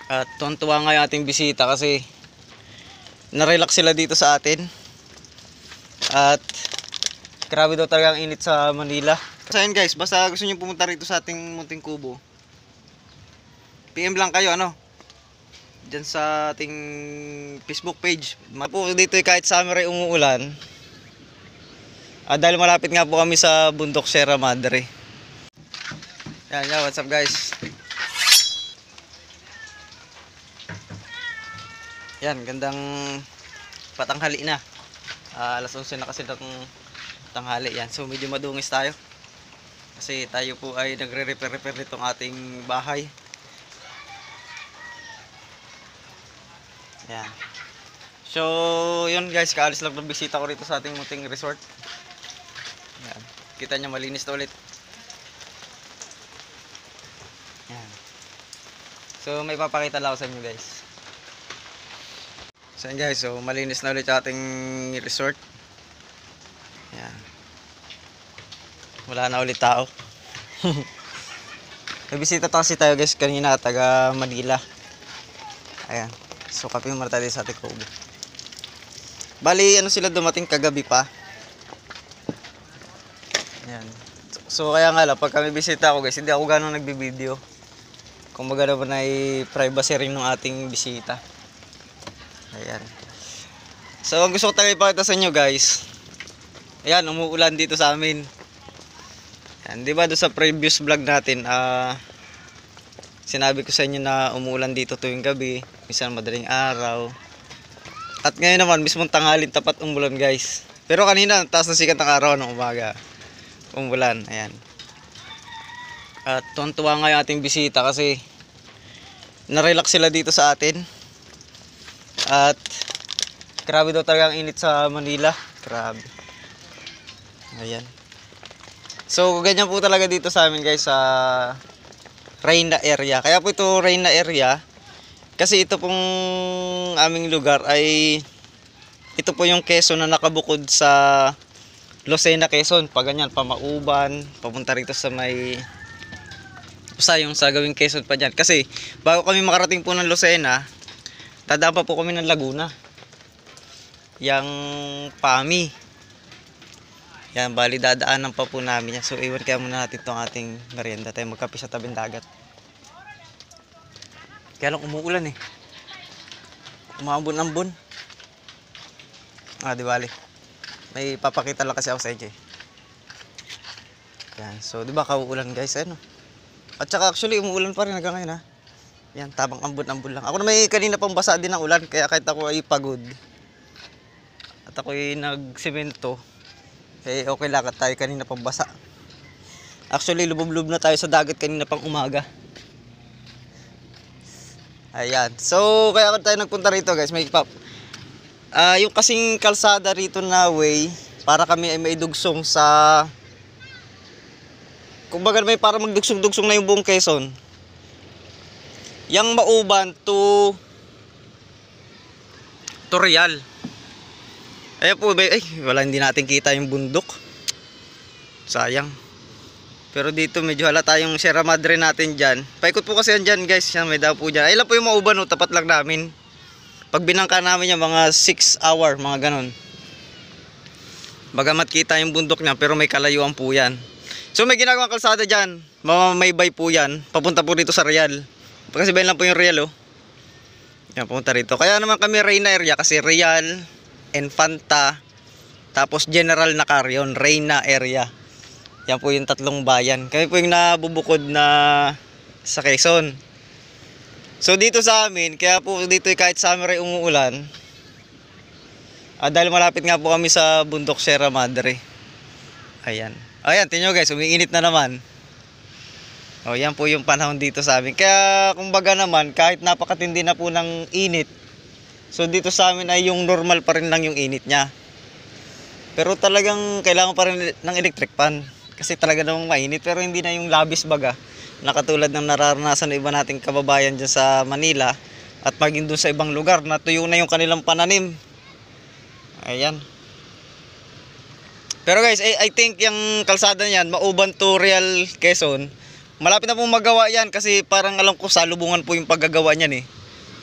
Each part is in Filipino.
At tuwan-tuwa nga yung ating bisita kasi narelax sila dito sa atin. At grabe daw talaga ang init sa Manila. So yun guys, basta gusto nyo pumunta rito sa ating munting kubo, PM lang kayo dyan sa ating Facebook page. Po dito kahit summer ay umuulan. Dahil malapit nga po kami sa bundok Sierra Madre. Yan, what's up guys? Yan, gandang patanghali na. Alas 11 na kasi ng tanghali yan. So medyo madungis tayo. Kasi tayo po ay nagre-repair nitong ating bahay. Yan. So yun guys, kaalis lang ng bisita ko rito sa ating munting resort. Yan. Kita nyo malinis na ulit. Yan. So may papakita lang ako sa inyo guys. So yan guys, so malinis na ulit yung ating resort. Yan. Wala na ulit tao. Nagbisita kasi tayo guys kanina, taga Manila. Ayan. So kape muna tayo sa ating kubo. Bali sila dumating kagabi pa. Ayan. So kaya nga lang, pag kami bisita ako guys, hindi ako gano'ng nagbibideo. Kung baga naman ay privacy rin ng ating bisita. Ayan. So ang gusto ko talaga ipakita sa inyo guys, ayan, umuulan dito sa amin. Ayan, diba doon sa previous vlog natin, sinabi ko sa inyo na umuulan dito tuwing gabi, minsan madaling araw. At ngayon naman, mismong tanghalin tapat umulan guys. Pero kanina, taas na sikat ng araw ng umaga, umulan, ayan. At tuwan-tuwa nga yung ating bisita kasi narelax sila dito sa atin. At grabe daw talaga ang init sa Manila. Grabe. Ayan. So ganyan po talaga dito sa amin guys, sa Reyna area. Kaya po ito Reyna area kasi ito pong aming lugar ay ito po yung Quezon na nakabukod sa Lucena, Quezon. Pag ganyan, Pamauban, papunta rito sa may basta yung sa gawing Quezon pa dyan. Kasi bago kami makarating po ng Lucena, dadaan pa po kami ng Laguna. Yang Pami. Yan, bali dadaanan pa po namin yan. So iwan kaya muna natin itong ating merienda. Tayo magkape sa tabing dagat. Kaya lang umuulan eh. Umambon-ambon. Di bali. May papakita lang kasi ako sa inyo eh. Yan, so diba kauulan guys, At saka actually umuulan pa rin hanggang ngayon Yan, tabang ambon-ambon lang. Ako na may kanina pang basa din ng ulan, kaya kahit ako ay pagod at ako ay nagsemento, okay lang at tayo kanina pang basa. Actually, lubog-lub na tayo sa dagat kanina pang umaga. Ayan. So, kaya tayo nagpunta rito guys, may yung kasing kalsada rito na way, para kami ay maidugsong sa, kumbaga may para magdugsong-dugsong na yung buong Quezon. Yang Mauban to Real. Ayan po, wala, hindi natin kita yung bundok. Sayang. Pero dito medyo halata yung Sierra Madre natin dyan. Paikot po kasi yan dyan guys. Yan, may daw po dyan. Ayun lang po yung Mauban, tapat lang namin. Pag binangka namin yung mga 6 hour, mga ganon. Bagamat kita yung bundok niya, pero may kalayuan po yan. So may ginagawang kalsada dyan. Mamaybay po yan. Papunta po dito sa Real. Kasi bayan lang po yung Real Yan, pumunta rito. Kaya naman kami Reyna area kasi Real, Infanta, tapos General na Carrion, Reyna area. Yan po yung tatlong bayan. Kami po yung nabubukod na sa Quezon. So dito sa amin, kaya po dito kahit summer ay umuulan. Dahil malapit nga po kami sa bundok Sierra Madre. Ayan. Ayan, tingnan nyo guys, umiinit na naman. Yan po yung panahon dito sa amin. Kaya kumbaga naman, kahit napakatindi na po ng init, so dito sa amin ay yung normal pa rin lang yung init niya. Pero talagang kailangan pa rin ng electric fan. Kasi talaga namang mainit, pero hindi na yung labis baga. Na katulad ng nararanasan ng iba nating kababayan dyan sa Manila. At maging doon sa ibang lugar, natuyo na yung kanilang pananim. Ayan. Pero guys, I think yung kalsada niyan, Mauban to Real Quezon, malapit na pong magawa yan kasi parang alam ko salubungan po yung paggagawa niyan eh.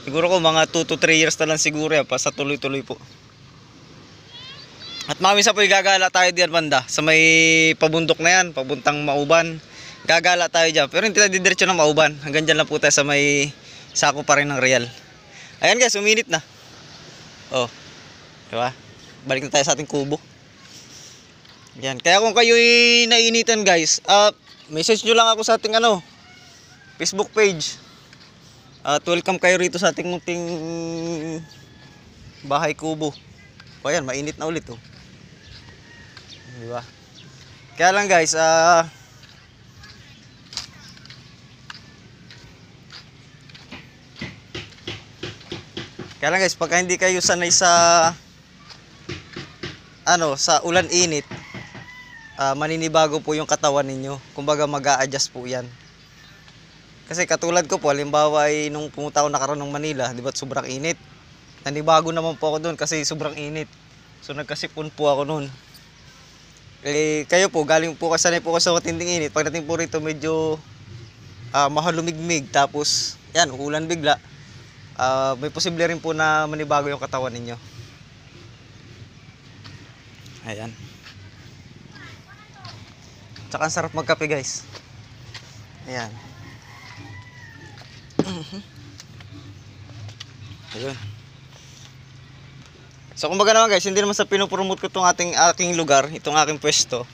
Siguro ko mga 2 to 3 years na lang siguro yan, pa sa tuloy-tuloy po. At mamisa po gagala tayo diyan banda sa may pabundok na yan, pabuntang Mauban. Gagala tayo diyan, pero hindi tayo didiretso ng Mauban. Hanggang diyan lang po tayo sa may sako pa rin ng Real. Ayan guys, uminit na. Oh. Diba? Balik na tayo sa ating kubo. Yan. Kaya kung kayo'y nainitan guys, message nyo lang ako sa ating Facebook page. At welcome kayo rito sa ating munting bahay kubo. O yan, mainit na ulit oh. Diba? Kaya lang guys, pagka hindi kayo sanay sa sa ulan init, maninibago po yung katawan ninyo. Kumbaga mag-a-adjust po yan. Kasi katulad ko po, halimbawa ay nung pumunta ako nakaraan ng Manila, di ba sobrang init. Nanibago naman po ako doon kasi sobrang init. So nagkasipon po ako noon. Kayo po, galing po kasi sanay po kasi sa matinding init. Pagdating po rito medyo mahalumigmig. Tapos yan, uulan bigla. May posible rin po na manibago yung katawan ninyo. Ayan. Tsaka ang sarap magkape guys. Ayan. Ayun. So kumbaga naman guys, hindi naman sa pinopromote ko itong aking lugar, itong aking pwesto.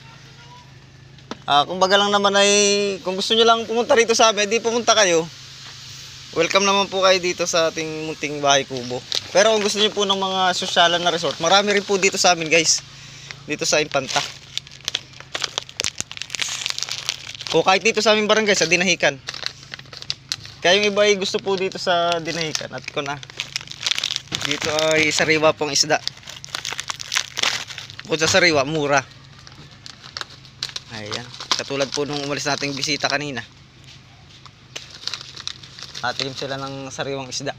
Kumbaga lang naman ay, kung gusto nyo lang pumunta rito sa amin, di pumunta kayo. Welcome naman po kayo dito sa ating munting bahay kubo. Pero kung gusto nyo po ng mga sosyalan na resort, marami rin po dito sa amin guys. Dito sa Infanta. O kahit dito sa aming barangay, sa Dinahican. Kaya yung iba ay gusto po dito sa Dinahican. At ko na, dito ay sariwa pong isda. Bukod sa sariwa, mura. Ayan. Katulad po nung umalis nating bisita kanina. Atim sila ng sariwang isda.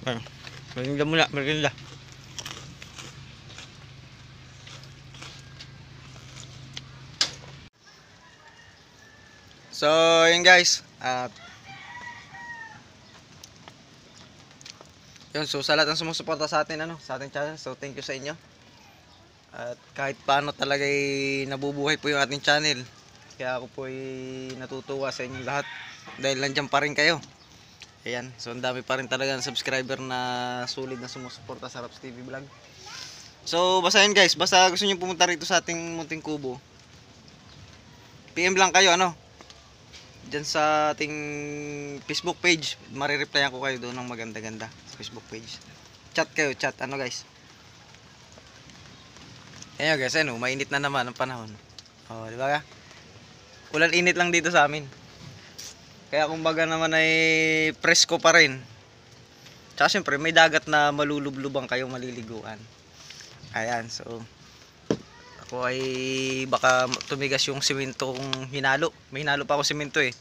Ayan. Merinda muna, merinda. So, yun guys. Yun, so sa lahat ng sumusuporta sa atin, sa ating channel. So, thank you sa inyo. At kahit paano talaga nabubuhay po yung ating channel. Kaya ako po natutuwa sa inyong lahat. Dahil nandiyan pa rin kayo. Ayan, so ang dami pa rin talaga ng subscriber na sulit na sumusuporta sa Raps TV Vlog. So, basta yun guys. Basta gusto nyo pumunta rito sa ating munting kubo. PM lang kayo, Diyan sa ating Facebook page, marireplyan ko kayo doon ng maganda-ganda sa Facebook page. Chat kayo, chat. Guys? Ayan guys, mainit na naman ang panahon. Oh, di ba? Ulan init lang dito sa amin. Kaya kumbaga naman ay presko pa rin. Tsaka syempre, may dagat na malulublubang kayo maliliguan. Ayan, so ako ay baka tumigas yung simento kung hinalo. May hinalo pa ako simento eh.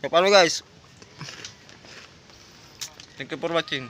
So, paano guys? Thank you for watching.